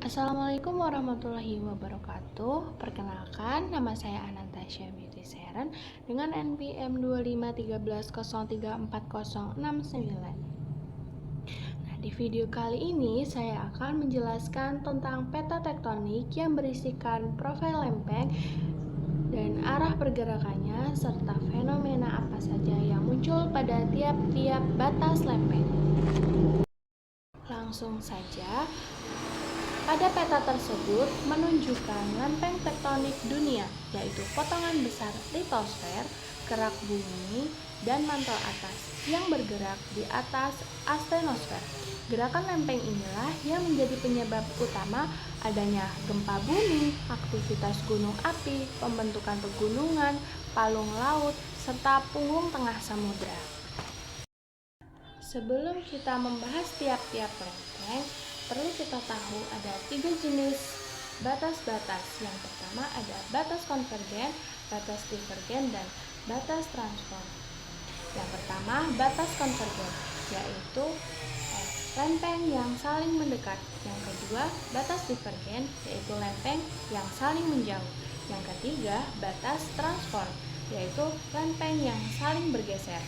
Assalamualaikum warahmatullahi wabarakatuh. Perkenalkan, nama saya Anastasia Beauty Seren dengan NPM 2513034069. Nah, di video kali ini saya akan menjelaskan tentang peta tektonik yang berisikan profil lempeng dan arah pergerakannya serta fenomena apa saja yang muncul pada tiap-tiap batas lempeng. Langsung saja, pada peta tersebut menunjukkan lempeng tektonik dunia, yaitu potongan besar litosfer, kerak bumi, dan mantel atas yang bergerak di atas astenosfer. Gerakan lempeng inilah yang menjadi penyebab utama adanya gempa bumi, aktivitas gunung api, pembentukan pegunungan, palung laut, serta punggung tengah samudra. Sebelum kita membahas tiap-tiap lempeng, perlu kita tahu ada 3 jenis batas-batas. Yang pertama ada batas konvergen, batas divergen, dan batas transform. Yang pertama, batas konvergen, yaitu lempeng yang saling mendekat. Yang kedua, batas divergen, yaitu lempeng yang saling menjauh. Yang ketiga, batas transform, yaitu lempeng yang saling bergeser.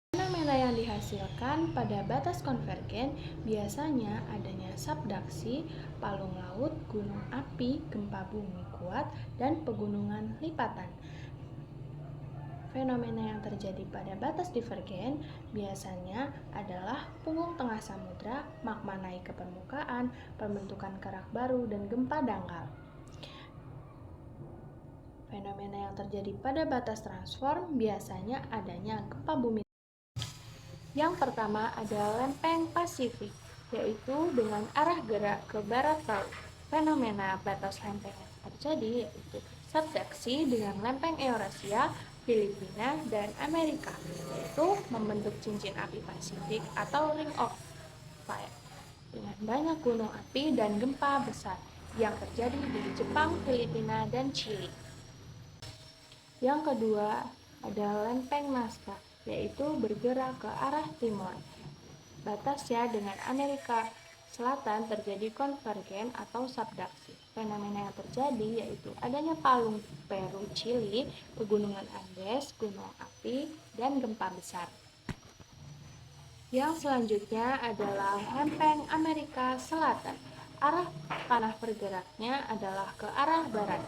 Fenomena yang dihasilkan pada batas konvergen biasanya adanya subduksi, palung laut, gunung api, gempa bumi kuat, dan pegunungan lipatan. Fenomena yang terjadi pada batas divergen biasanya adalah punggung tengah samudra, magma naik ke permukaan, pembentukan kerak baru, dan gempa dangkal. Fenomena yang terjadi pada batas transform biasanya adanya gempa bumi. Yang pertama ada lempeng Pasifik, yaitu dengan arah gerak ke barat laut. Fenomena batas lempeng yang terjadi yaitu subduksi dengan lempeng Eurasia, Filipina, dan Amerika, yaitu membentuk cincin api Pasifik atau Ring of Fire dengan banyak gunung api dan gempa besar yang terjadi di Jepang, Filipina, dan Chili. Yang kedua ada lempeng Nazca, yaitu bergerak ke arah timur. Batasnya dengan Amerika Selatan terjadi konvergen atau subduksi. Fenomena yang terjadi yaitu adanya palung Peru, Chili, pegunungan Andes, gunung api, dan gempa besar. Yang selanjutnya adalah lempeng Amerika Selatan. Arah panah bergeraknya adalah ke arah barat.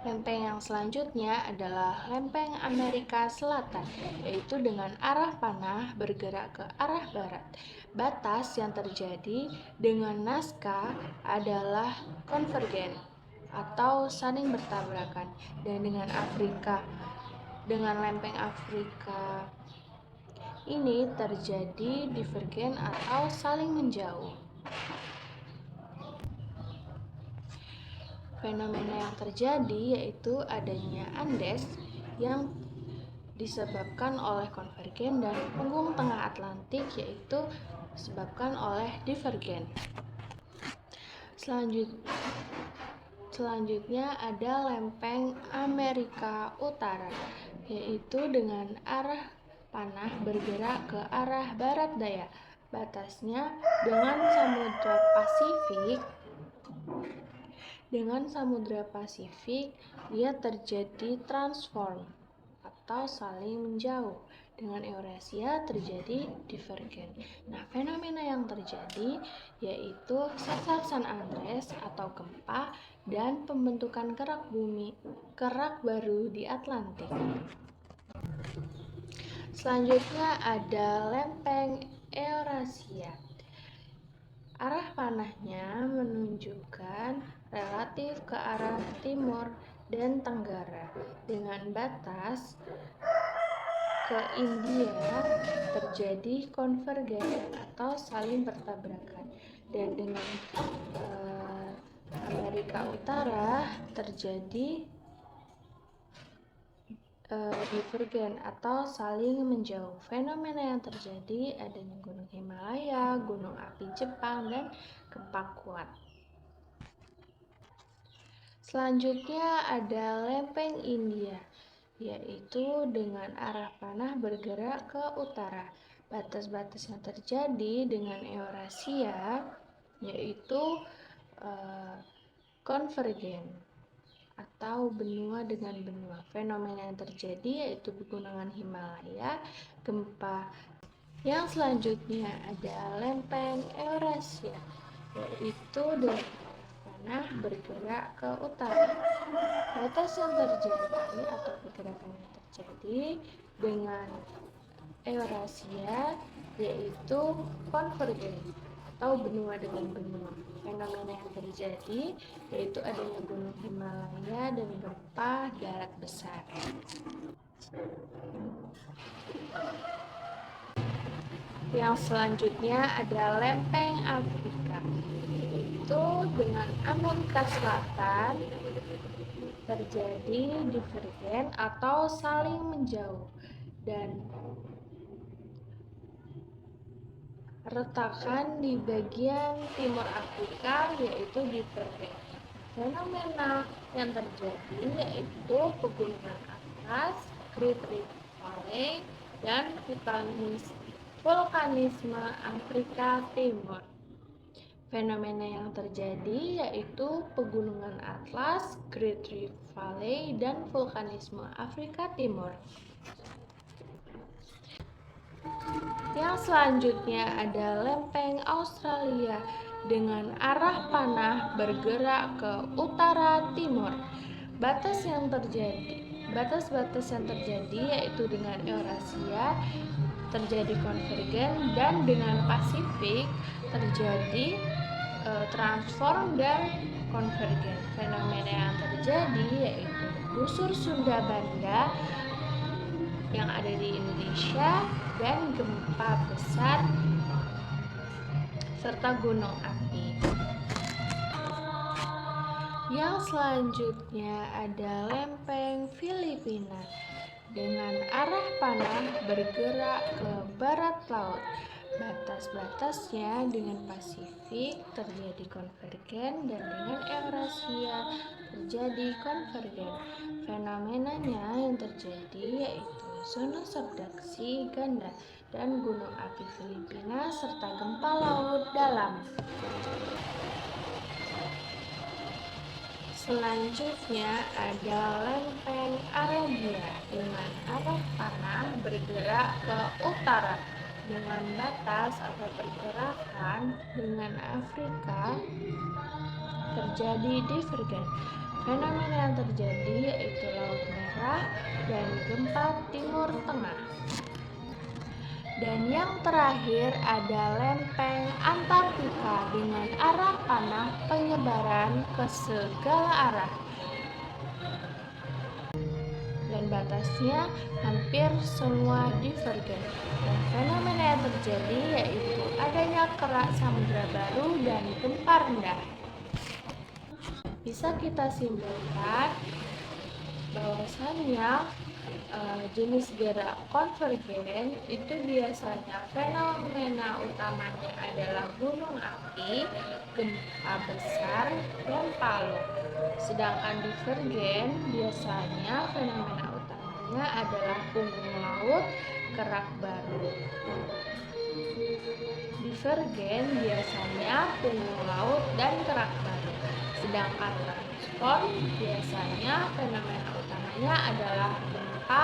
Lempeng yang selanjutnya adalah lempeng Amerika Selatan, yaitu dengan arah panah bergerak ke arah barat. Batas yang terjadi dengan Nazca adalah konvergen atau saling bertabrakan, dan dengan lempeng Afrika ini terjadi divergen atau saling menjauh. Fenomena yang terjadi yaitu adanya Andes yang disebabkan oleh konvergen dan punggung tengah Atlantik yaitu disebabkan oleh divergen. Selanjutnya ada lempeng Amerika Utara, yaitu dengan arah panah bergerak ke arah barat daya. Batasnya dengan Samudra Pasifik, dia terjadi transform atau saling menjauh. Dengan Eurasia terjadi divergen. Nah, fenomena yang terjadi yaitu sesar San Andreas atau gempa dan pembentukan kerak baru di Atlantik. Selanjutnya ada lempeng Eurasia. Arah panahnya menunjukkan relatif ke arah timur dan tenggara. Dengan batas ke India terjadi konvergen atau saling bertabrakan, dan dengan Amerika Utara terjadi divergen atau saling menjauh. Fenomena yang terjadi adanya gunung Himalaya, gunung api Jepang, dan gempa kuat. Selanjutnya ada lempeng India, yaitu dengan arah panah bergerak ke utara. Batas-batas yang terjadi dengan Eurasia yaitu konvergen atau benua dengan benua. Fenomena yang terjadi yaitu pegunungan Himalaya, gempa. Yang selanjutnya ada lempeng Eurasia, yaitu dengan panah bergerak ke utara. Batas yang terjadi atau pergerakan yang terjadi dengan Eurasia yaitu konvergen atau benua dengan benua. Fenomena yang terjadi yaitu adanya gunung Himalaya dan gempa darat besar. Yang selanjutnya ada lempeng Afrika, yaitu dengan Amerika Selatan terjadi divergen atau saling menjauh dan retakan di bagian timur Afrika yaitu divergen. Fenomena yang terjadi yaitu pegunungan atas, Great Rift Valley, dan vulkanisme Afrika Timur. Fenomena yang terjadi yaitu pegunungan Atlas, Great Rift Valley, dan vulkanisme Afrika Timur. Yang selanjutnya ada lempeng Australia dengan arah panah bergerak ke utara timur. Batas yang terjadi yaitu dengan Eurasia terjadi konvergen dan dengan Pasifik terjadi transform dan konvergen. Fenomena yang terjadi yaitu busur Sunda Banda yang ada di Indonesia dan gempa besar serta gunung api. Yang selanjutnya ada lempeng Filipina dengan arah panah bergerak ke barat laut. Batas-batasnya dengan Pasifik terjadi konvergen dan dengan Eurasia terjadi konvergen. Fenomenanya yang terjadi yaitu zona subduksi ganda dan gunung api Filipina serta gempa laut dalam. Selanjutnya ada lempeng Arabia dengan arah panah bergerak ke utara dengan batas atau pergerakan dengan Afrika terjadi divergen. Fenomena yang terjadi yaitu Laut Merah dan gempa Timur Tengah. Dan yang terakhir ada lempeng Antartika dengan arah panah penyebaran ke segala arah. Dan batasnya hampir semua divergen. Dan fenomena yang terjadi yaitu adanya kerak samudra baru dan gempa rendah. Bisa kita simpulkan bahwasannya jenis gerak konvergen itu biasanya fenomena utamanya adalah gunung api, gempa besar, dan palu. Sedangkan divergen biasanya fenomena utamanya adalah punggung laut, kerak baru. Divergen biasanya punggung laut dan kerak baru. Sedangkan transform biasanya fenomena utamanya adalah gempa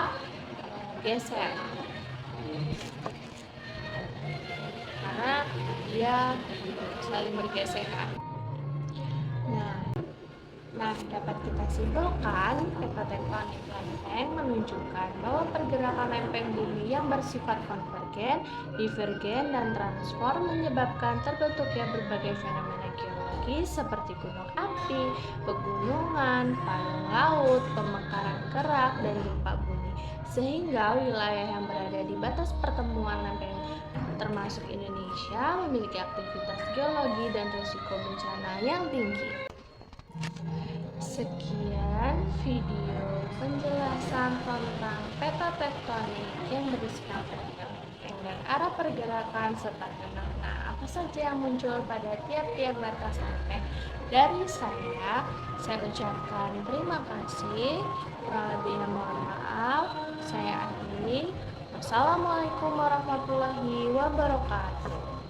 geser karena dia saling bergesekan. Nah, dapat kita simpulkan peta tektonik lempeng menunjukkan bahwa pergerakan lempeng bumi yang bersifat konvergen, divergen, dan transform menyebabkan terbentuknya berbagai fenomena geologis seperti gunung api, pegunungan, palung laut, pemekaran kerak, dan gempa bumi, sehingga wilayah yang berada di batas pertemuan lempeng termasuk Indonesia memiliki aktivitas geologi dan risiko bencana yang tinggi. Sekian video penjelasan tentang peta tektonik yang berisikan lempeng dan arah pergerakan serta fenomena apa saja yang muncul pada tiap-tiap batas lempeng. Dari saya ucapkan terima kasih. Kurang lebihnya mohon maaf. Saya akhiri. Wassalamualaikum warahmatullahi wabarakatuh.